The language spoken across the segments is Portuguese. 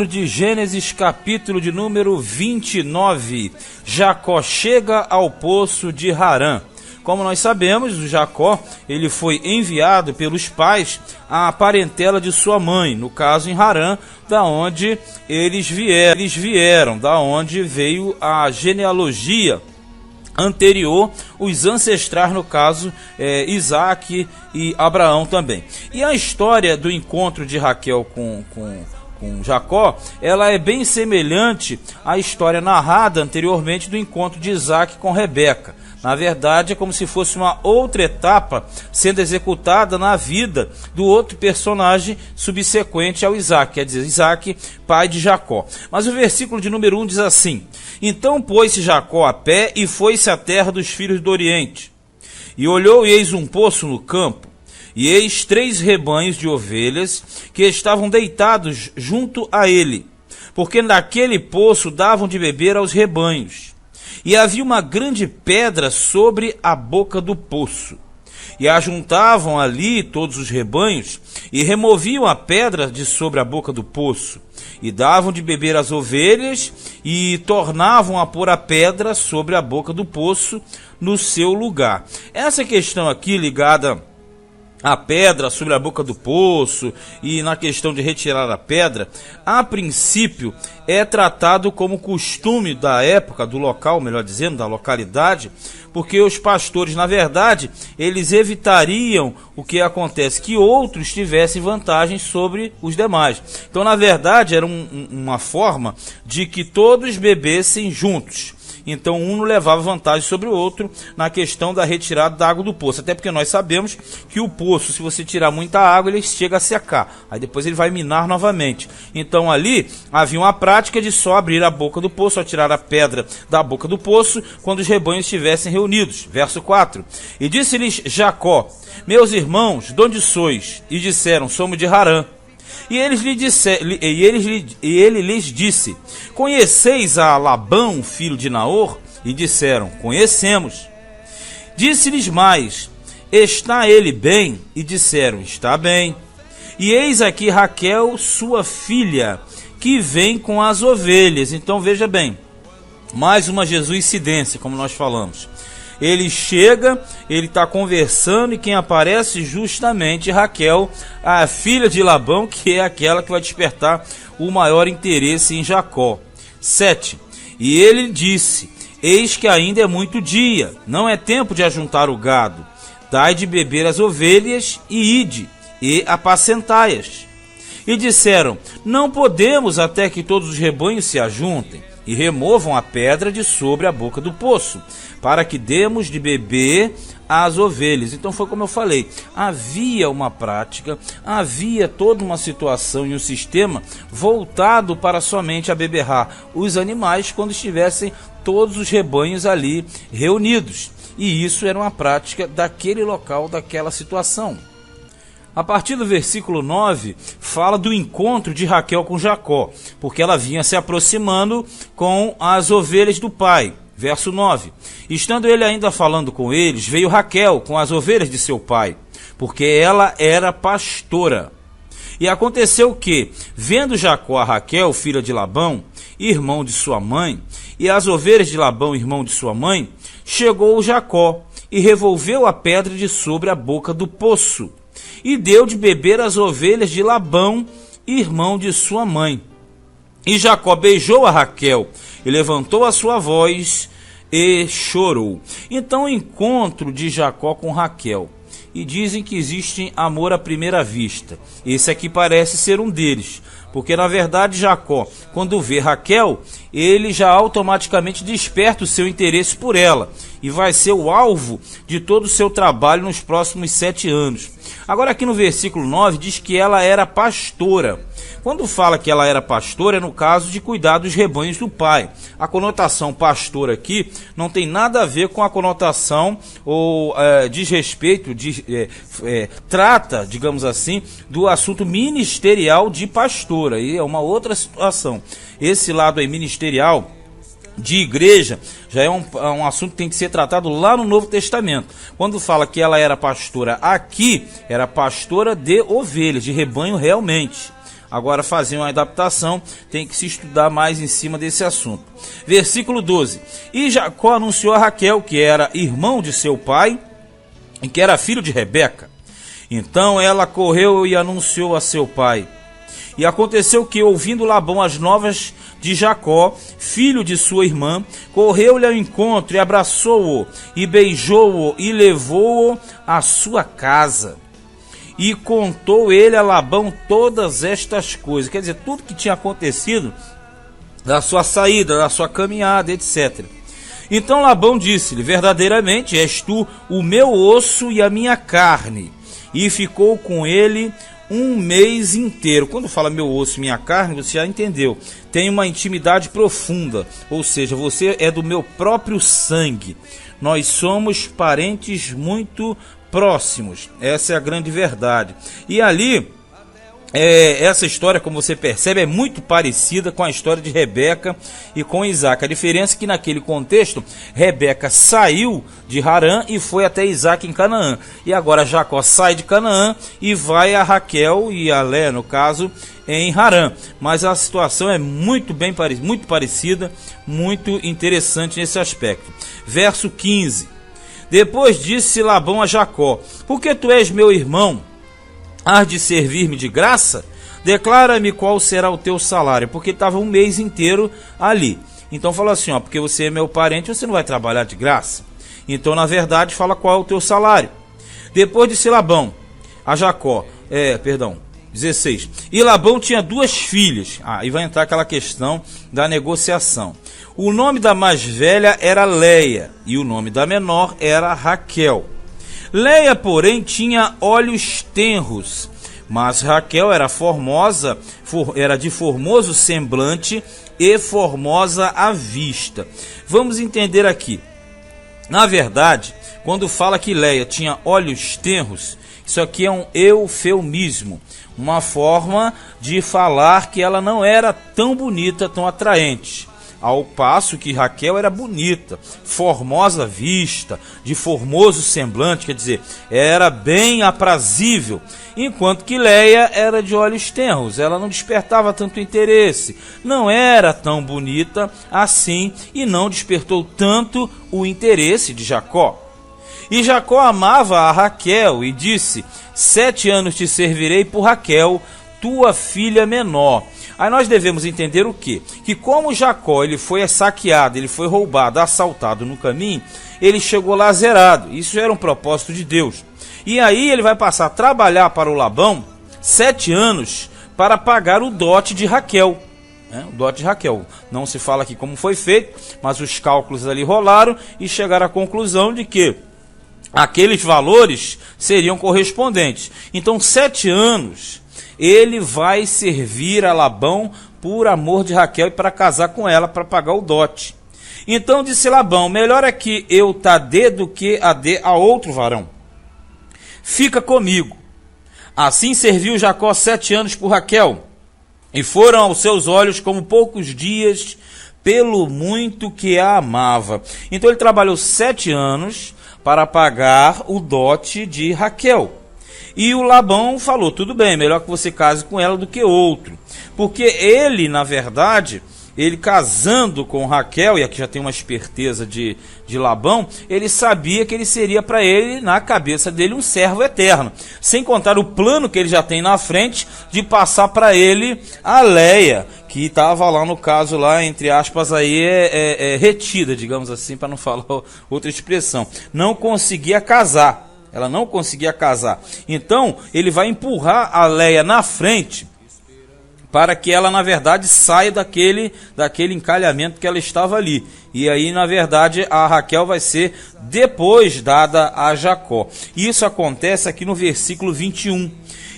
De Gênesis, capítulo de número 29, Jacó chega ao poço de Harã. Como nós sabemos, o Jacó ele foi enviado pelos pais à parentela de sua mãe, no caso em Harã, da onde eles vieram, da onde veio a genealogia anterior, os ancestrais, no caso, Isaac e Abraão também. E a história do encontro de Raquel com Jacó, ela é bem semelhante à história narrada anteriormente do encontro de Isaac com Rebeca. Na verdade, é como se fosse uma outra etapa sendo executada na vida do outro personagem subsequente ao Isaac, quer dizer, Isaac, pai de Jacó. Mas o versículo de número 1 diz assim: Então pôs-se Jacó a pé e foi-se à terra dos filhos do Oriente. E olhou, e eis um poço no campo, e eis 3 rebanhos de ovelhas que estavam deitados junto a ele, porque naquele poço davam de beber aos rebanhos. E havia uma grande pedra sobre a boca do poço. E ajuntavam ali todos os rebanhos, e removiam a pedra de sobre a boca do poço, e davam de beber às ovelhas, e tornavam a pôr a pedra sobre a boca do poço no seu lugar. Essa questão aqui ligada a pedra sobre a boca do poço e na questão de retirar a pedra, a princípio é tratado como costume da época, do local, melhor dizendo, da localidade, porque os pastores, na verdade, eles evitariam o que acontece, que outros tivessem vantagem sobre os demais. Então, na verdade, era uma forma de que todos bebessem juntos. Então um não levava vantagem sobre o outro na questão da retirada da água do poço, até porque nós sabemos que o poço, se você tirar muita água, ele chega a secar, aí depois ele vai minar novamente. Então ali havia uma prática de só abrir a boca do poço, só tirar a pedra da boca do poço quando os rebanhos estivessem reunidos. Verso 4: E disse-lhes Jacó: Meus irmãos, de onde sois? E disseram: Somos de Harã. E ele lhes disse: Conheceis a Labão, filho de Naor? E disseram: Conhecemos. Disse-lhes mais: Está ele bem? E disseram: Está bem. E eis aqui Raquel, sua filha, que vem com as ovelhas. Então veja bem, mais uma jesuicidência, como nós falamos. Ele chega, ele está conversando, e quem aparece justamente Raquel, a filha de Labão, que é aquela que vai despertar o maior interesse em Jacó. 7. E ele disse: Eis que ainda é muito dia, não é tempo de ajuntar o gado. Dai de beber as ovelhas e ide, e apacentai-as. E disseram: Não podemos até que todos os rebanhos se ajuntem e removam a pedra de sobre a boca do poço, para que demos de beber às ovelhas. Então foi como eu falei, havia uma prática, havia toda uma situação e um sistema voltado para somente a beberrar os animais quando estivessem todos os rebanhos ali reunidos. E isso era uma prática daquele local, daquela situação. A partir do versículo 9, fala do encontro de Raquel com Jacó, porque ela vinha se aproximando com as ovelhas do pai. Verso 9: Estando ele ainda falando com eles, veio Raquel com as ovelhas de seu pai, porque ela era pastora. E aconteceu que, vendo Jacó a Raquel, filha de Labão, irmão de sua mãe, e as ovelhas de Labão, irmão de sua mãe, chegou Jacó e revolveu a pedra de sobre a boca do poço, e deu de beber às ovelhas de Labão, irmão de sua mãe. E Jacó beijou a Raquel, e levantou a sua voz, e chorou. Então o encontro de Jacó com Raquel. E dizem que existe amor à primeira vista. Esse aqui parece ser um deles, porque na verdade Jacó, quando vê Raquel, ele já automaticamente desperta o seu interesse por ela, e vai ser o alvo de todo o seu trabalho nos próximos 7 anos. Agora aqui no versículo 9 diz que ela era pastora. Quando fala que ela era pastora, é no caso de cuidar dos rebanhos do pai. A conotação pastor aqui não tem nada a ver com a conotação ou desrespeito, trata, digamos assim, do assunto ministerial de pastora. E é uma outra situação. Esse lado aí ministerial de igreja já é um assunto que tem que ser tratado lá no Novo Testamento. Quando fala que ela era pastora aqui, era pastora de ovelhas, de rebanho realmente. agora fazer uma adaptação, tem que se estudar mais em cima desse assunto. Versículo 12. E Jacó anunciou a Raquel, que era irmão de seu pai, e que era filho de Rebeca. Então ela correu e anunciou a seu pai. E aconteceu que, ouvindo Labão as novas de Jacó, filho de sua irmã, correu-lhe ao encontro e abraçou-o, e beijou-o, e levou-o à sua casa. E contou ele a Labão todas estas coisas, quer dizer, tudo que tinha acontecido, da sua saída, da sua caminhada, etc. Então Labão disse-lhe: verdadeiramente és tu o meu osso e a minha carne. E ficou com ele um mês inteiro. Quando fala meu osso, minha carne, você já entendeu. Tem uma intimidade profunda, ou seja, você é do meu próprio sangue. Nós somos parentes muito próximos. Essa é a grande verdade. E ali, essa história, como você percebe, é muito parecida com a história de Rebeca e com Isaac. A diferença é que naquele contexto, Rebeca saiu de Harã e foi até Isaac em Canaã. E agora Jacó sai de Canaã e vai a Raquel e a Léa, no caso, em Harã. Mas a situação é muito parecida, muito interessante nesse aspecto. Verso 15. Depois disse Labão a Jacó: porque tu és meu irmão, hás de servir-me de graça? Declara-me qual será o teu salário. Porque estava um mês inteiro ali. Então fala assim, porque você é meu parente, você não vai trabalhar de graça. Então, na verdade, fala qual é o teu salário. Depois disse Labão a Jacó, 16. E Labão tinha 2 filhas. Aí vai entrar aquela questão da negociação. O nome da mais velha era Léia, e o nome da menor era Raquel. Léia, porém, tinha olhos tenros, mas Raquel era formosa, era de formoso semblante e formosa à vista. Vamos entender aqui. Na verdade, quando fala que Léia tinha olhos tenros, isso aqui é um eufemismo, uma forma de falar que ela não era tão bonita, tão atraente. Ao passo que Raquel era bonita, formosa à vista, de formoso semblante, quer dizer, era bem aprazível, enquanto que Léia era de olhos tenros, ela não despertava tanto interesse, não era tão bonita assim e não despertou tanto o interesse de Jacó. E Jacó amava a Raquel e disse: 7 anos te servirei por Raquel, tua filha menor. Aí nós devemos entender o quê? Que como Jacó ele foi saqueado, ele foi roubado, assaltado no caminho, ele chegou lá zerado. Isso era um propósito de Deus. E aí ele vai passar a trabalhar para o Labão 7 anos para pagar o dote de Raquel. O dote de Raquel. Não se fala aqui como foi feito, mas os cálculos ali rolaram e chegaram à conclusão de que aqueles valores seriam correspondentes. Então 7 anos ele vai servir a Labão por amor de Raquel e para casar com ela, para pagar o dote. Então disse Labão: melhor é que eu te dê do que a dê a outro varão. Fica comigo. Assim serviu Jacó 7 anos por Raquel, e foram aos seus olhos como poucos dias, pelo muito que a amava. Então ele trabalhou 7 anos para pagar o dote de Raquel. E o Labão falou: tudo bem, melhor que você case com ela do que outro. Porque ele, na verdade, ele casando com Raquel, e aqui já tem uma esperteza de Labão, ele sabia que ele seria para ele, na cabeça dele, um servo eterno. Sem contar o plano que ele já tem na frente de passar para ele a Léia, que estava lá no caso, lá entre aspas, aí retida, digamos assim, para não falar outra expressão. Não conseguia casar. Ela não conseguia casar. Então, ele vai empurrar a Léia na frente para que ela, na verdade, saia daquele encalhamento que ela estava ali. E aí, na verdade, a Raquel vai ser depois dada a Jacó. Isso acontece aqui no versículo 21.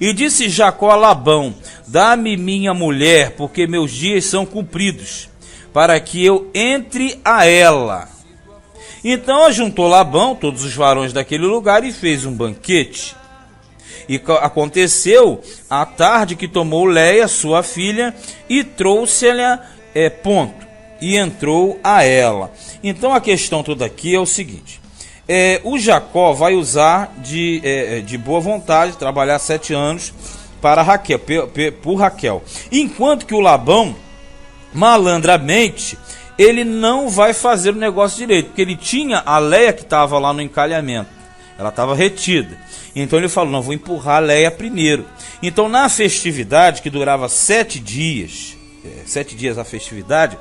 E disse Jacó a Labão: dá-me minha mulher, porque meus dias são cumpridos, para que eu entre a ela. Então ajuntou Labão todos os varões daquele lugar e fez um banquete. E aconteceu à tarde que tomou Léia, sua filha, e trouxe-lhe e entrou a ela. Então a questão toda aqui é o seguinte: o Jacó vai usar de boa vontade, trabalhar 7 anos para Raquel, por Raquel. Enquanto que o Labão, malandramente, ele não vai fazer o negócio direito, porque ele tinha a Leia que estava lá no encalhamento, ela estava retida. Então ele falou, não, vou empurrar a Leia primeiro. Então na festividade, que durava 7 dias, 7 dias a festividade,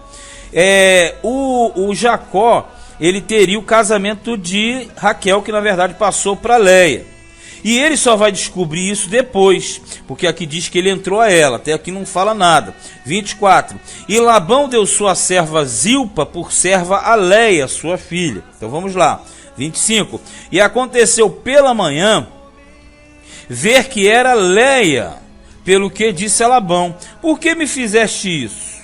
o Jacó, ele teria o casamento de Raquel, que na verdade passou para Leia. E ele só vai descobrir isso depois, porque aqui diz que ele entrou a ela, até aqui não fala nada. 24. E Labão deu sua serva Zilpa por serva a Leia, sua filha. Então vamos lá. 25. E aconteceu pela manhã ver que era Leia, pelo que disse a Labão: por que me fizeste isso?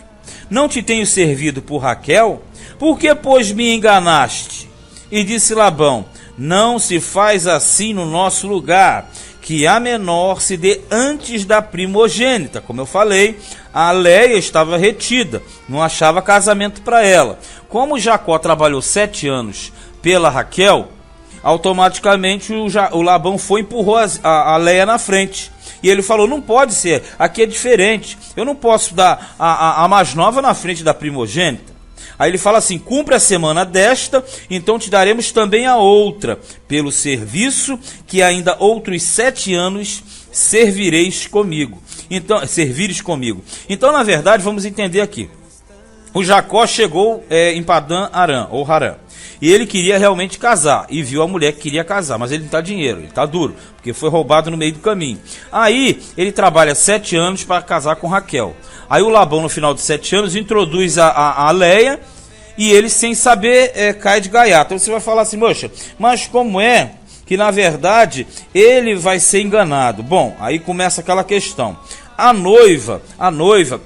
Não te tenho servido por Raquel? Por que, pois, me enganaste? E disse Labão: não se faz assim no nosso lugar, que a menor se dê antes da primogênita. Como eu falei, a Leia estava retida, não achava casamento para ela. Como Jacó trabalhou 7 anos pela Raquel, automaticamente o Labão foi e empurrou a Leia na frente. E ele falou, não pode ser, aqui é diferente, eu não posso dar a mais nova na frente da primogênita. Aí ele fala assim, cumpre a semana desta, então te daremos também a outra, pelo serviço que ainda outros 7 anos servires comigo. Então, na verdade, vamos entender aqui. O Jacó chegou em Padã Arã, ou Harã, e ele queria realmente casar, e viu a mulher que queria casar, mas ele não está dinheiro, ele está duro, porque foi roubado no meio do caminho. Aí ele trabalha 7 anos para casar com Raquel. Aí o Labão, no final de 7 anos, introduz a Leia, e ele, sem saber, cai de gaiato. Então você vai falar assim, moxa, mas como é que na verdade ele vai ser enganado? Bom, aí começa aquela questão. A noiva,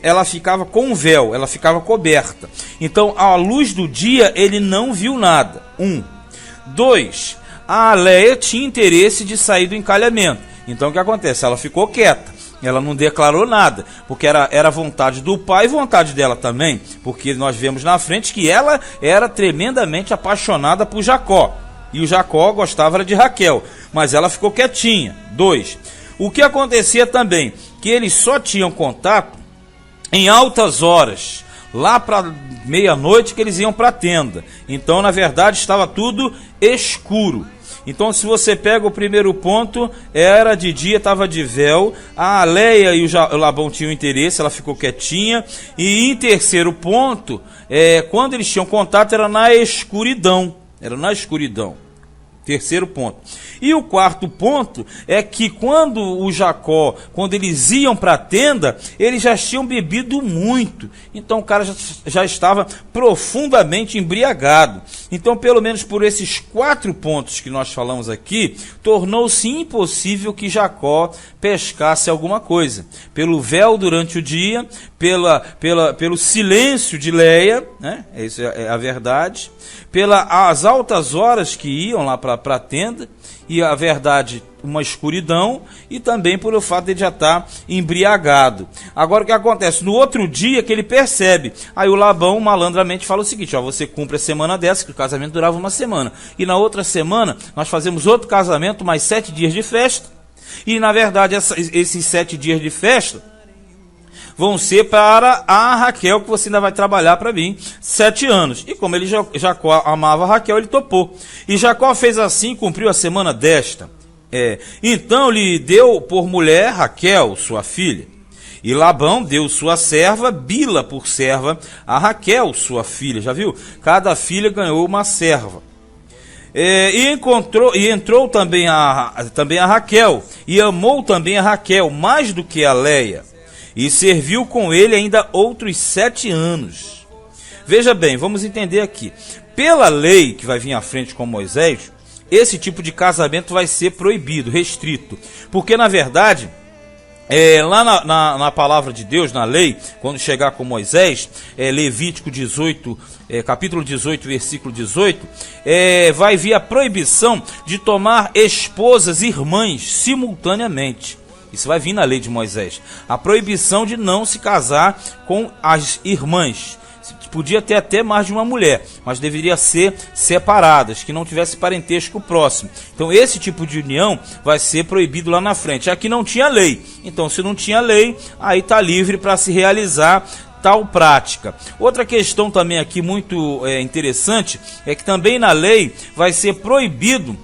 ela ficava com um véu, ela ficava coberta. Então, à luz do dia, ele não viu nada. 1. 2. A Leia tinha interesse de sair do encalhamento. Então, o que acontece? Ela ficou quieta. Ela não declarou nada, porque era vontade do pai e vontade dela também. Porque nós vemos na frente que ela era tremendamente apaixonada por Jacó. E o Jacó gostava de Raquel, mas ela ficou quietinha. 2. O que acontecia também? Que eles só tinham contato em altas horas, lá para meia-noite que eles iam para a tenda. Então, na verdade, estava tudo escuro. Então, se você pega o primeiro ponto, era de dia, estava de véu, a Leia e o Labão tinham interesse, ela ficou quietinha. E em terceiro ponto, quando eles tinham contato, era na escuridão. Terceiro ponto. E o quarto ponto é que quando eles iam para a tenda, eles já tinham bebido muito. Então o cara já estava profundamente embriagado. Então, pelo menos por esses 4 pontos que nós falamos aqui, tornou-se impossível que Jacó pescasse alguma coisa. Pelo véu durante o dia, pelo silêncio de Leia, né? Isso é a verdade, pelas altas horas que iam lá para a tenda, e a verdade, uma escuridão, e também pelo fato de ele já estar embriagado. Agora o que acontece? No outro dia que ele percebe, aí o Labão malandramente fala o seguinte, você cumpre a semana dessa, que o casamento durava uma semana, e na outra semana nós fazemos outro casamento, mais 7 dias de festa, e na verdade esses 7 dias de festa vão ser para a Raquel, que você ainda vai trabalhar para mim 7 anos. E como Jacó amava a Raquel, ele topou. E Jacó fez assim, cumpriu a semana desta. Então lhe deu por mulher Raquel, sua filha. E Labão deu sua serva Bila por serva a Raquel, sua filha. Já viu? Cada filha ganhou uma serva. Entrou também a Raquel, e amou também a Raquel mais do que a Leia. E serviu com ele ainda outros 7 anos. Veja bem, vamos entender aqui. Pela lei que vai vir à frente com Moisés, esse tipo de casamento vai ser proibido, restrito. Porque, na verdade, lá na palavra de Deus, na lei, quando chegar com Moisés, Levítico 18, capítulo 18, versículo 18, vai vir a proibição de tomar esposas irmãs simultaneamente. Isso vai vir na lei de Moisés. A proibição de não se casar com as irmãs. Podia ter até mais de uma mulher, mas deveria ser separadas, que não tivesse parentesco próximo. Então esse tipo de união vai ser proibido lá na frente. Aqui não tinha lei, então se não tinha lei, aí está livre para se realizar tal prática. Outra questão também aqui muito interessante é que também na lei vai ser proibido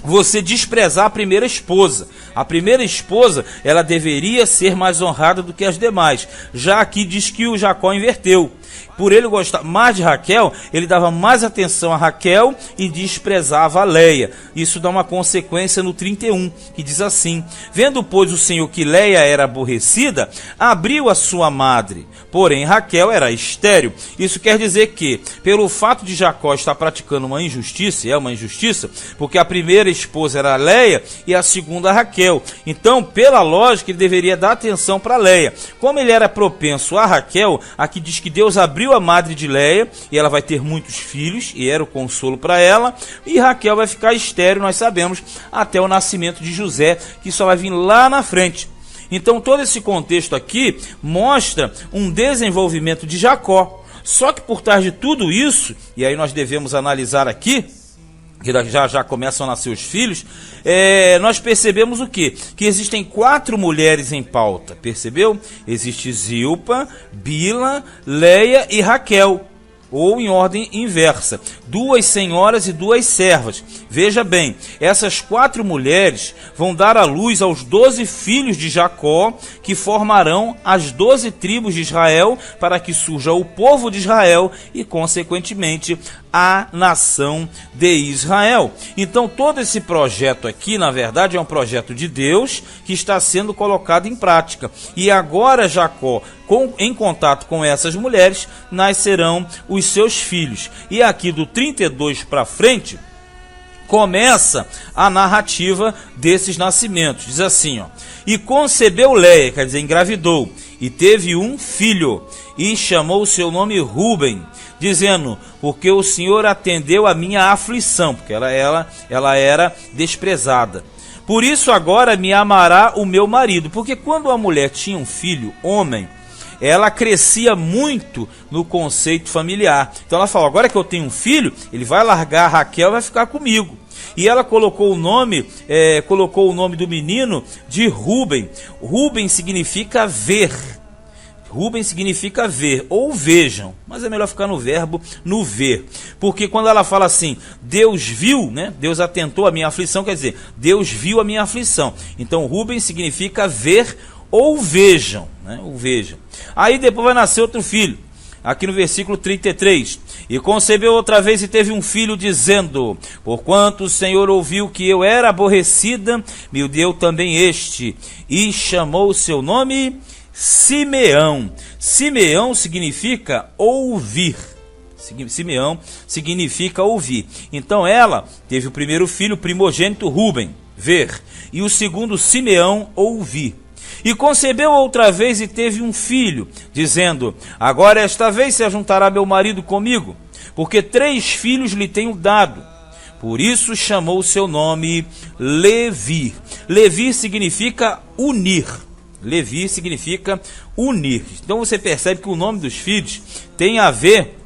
você desprezar a primeira esposa. A primeira esposa, ela deveria ser mais honrada do que as demais. Já aqui diz que o Jacó inverteu. Por ele gostar mais de Raquel, ele dava mais atenção a Raquel e desprezava a Leia. Isso dá uma consequência no 31, que diz assim: vendo, pois, o Senhor que Leia era aborrecida, abriu a sua madre, porém Raquel era estéril. Isso quer dizer que, pelo fato de Jacó estar praticando uma injustiça, e é uma injustiça, porque a primeira esposa era a Leia e a segunda a Raquel. Então, pela lógica, ele deveria dar atenção para Leia. Como ele era propenso a Raquel, aqui diz que Deus abriu a madre de Leia, e ela vai ter muitos filhos, e era o consolo para ela, e Raquel vai ficar estéril, nós sabemos, até o nascimento de José, que só vai vir lá na frente. Então todo esse contexto aqui mostra um desenvolvimento de Jacó. Só que por trás de tudo isso, e aí nós devemos analisar aqui, que já começam a nascer os filhos, nós percebemos o quê? Que existem 4 mulheres em pauta, percebeu? Existe Zilpa, Bila, Leia e Raquel, ou em ordem inversa, 2 senhoras e 2 servas. Veja bem, essas 4 mulheres vão dar à luz aos 12 filhos de Jacó, que formarão as 12 tribos de Israel, para que surja o povo de Israel e, consequentemente, a nação de Israel. Então todo esse projeto aqui, na verdade, é um projeto de Deus que está sendo colocado em prática. E agora Jacó, em contato com essas mulheres, nascerão os seus filhos. E aqui do 32 para frente, começa a narrativa desses nascimentos. Diz assim, ó: e concebeu Leia, quer dizer, engravidou, e teve um filho, e chamou o seu nome Ruben, dizendo: porque o Senhor atendeu a minha aflição, porque ela era desprezada. Por isso agora me amará o meu marido. Porque quando a mulher tinha um filho, homem, ela crescia muito no conceito familiar. Então ela falou: agora que eu tenho um filho, ele vai largar a Raquel e vai ficar comigo. E ela colocou o nome do menino de Ruben. Ruben significa ver. Ruben significa ver, ou vejam, mas é melhor ficar no verbo, no ver. Porque quando ela fala assim, Deus viu, né? Deus atentou a minha aflição, quer dizer, Deus viu a minha aflição. Então Ruben significa ver ou vejam, né? Ou vejam. Aí depois vai nascer outro filho, aqui no versículo 33. E concebeu outra vez e teve um filho, dizendo: porquanto o Senhor ouviu que eu era aborrecida, me deu também este. E chamou o seu nome Simeão. Simeão significa ouvir. Simeão significa ouvir. Então ela teve o primeiro filho, primogênito, Ruben, ver. E o segundo, Simeão, ouvir. E concebeu outra vez e teve um filho, dizendo: agora esta vez se ajuntará meu marido comigo, porque 3 filhos lhe tenho dado. Por isso chamou o seu nome Levi. Levi significa unir. Levi significa unir. Então você percebe que o nome dos filhos tem a ver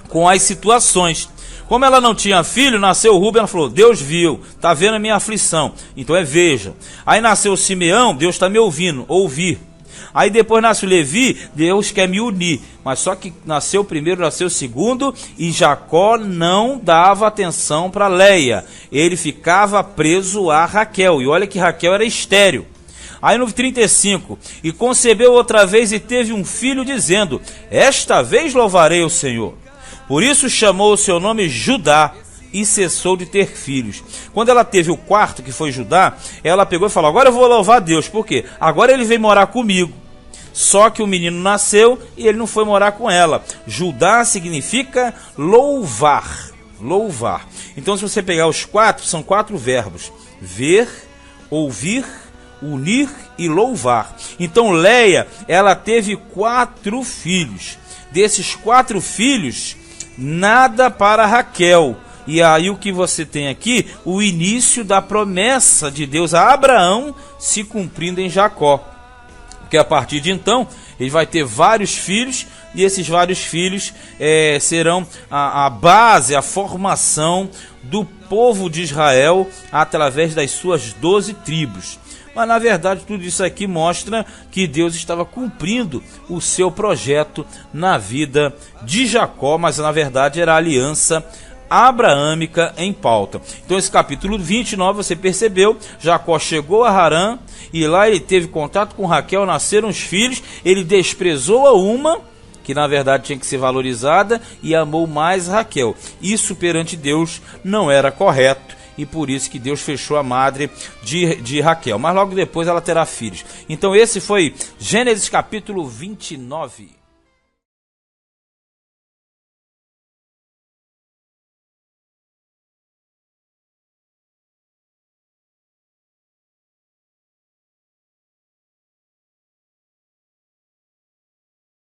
com as situações. Como ela não tinha filho, nasceu Ruben, ela falou: Deus viu, está vendo a minha aflição, então veja. Aí nasceu Simeão, Deus está me ouvindo, ouvir. Aí depois nasce o Levi, Deus quer me unir. Mas só que nasceu o primeiro, nasceu o segundo, e Jacó não dava atenção para Leia. Ele ficava preso a Raquel, e olha que Raquel era estéril. Aí no 35, e concebeu outra vez e teve um filho, dizendo: esta vez louvarei o Senhor. Por isso chamou o seu nome Judá, e cessou de ter filhos. Quando ela teve o quarto, que foi Judá, ela pegou e falou: agora eu vou louvar a Deus. Por quê? Agora ele veio morar comigo. Só que o menino nasceu e ele não foi morar com ela. Judá significa louvar. Louvar. Então se você pegar os 4, são 4 verbos: ver, ouvir, unir e louvar. Então Leia, ela teve 4 filhos. Desses 4 filhos, nada para Raquel. E aí o que você tem aqui? O início da promessa de Deus a Abraão se cumprindo em Jacó. Porque a partir de então ele vai ter vários filhos, e esses vários filhos serão a base, a formação do povo de Israel através das suas 12 tribos. Mas na verdade tudo isso aqui mostra que Deus estava cumprindo o seu projeto na vida de Jacó, mas na verdade era a aliança abraâmica em pauta. Então esse capítulo 29, você percebeu, Jacó chegou a Harã, e lá ele teve contato com Raquel, nasceram os filhos, ele desprezou a uma, que na verdade tinha que ser valorizada, e amou mais Raquel. Isso perante Deus não era correto, e por isso que Deus fechou a madre de Raquel. Mas logo depois ela terá filhos. Então esse foi Gênesis capítulo 29.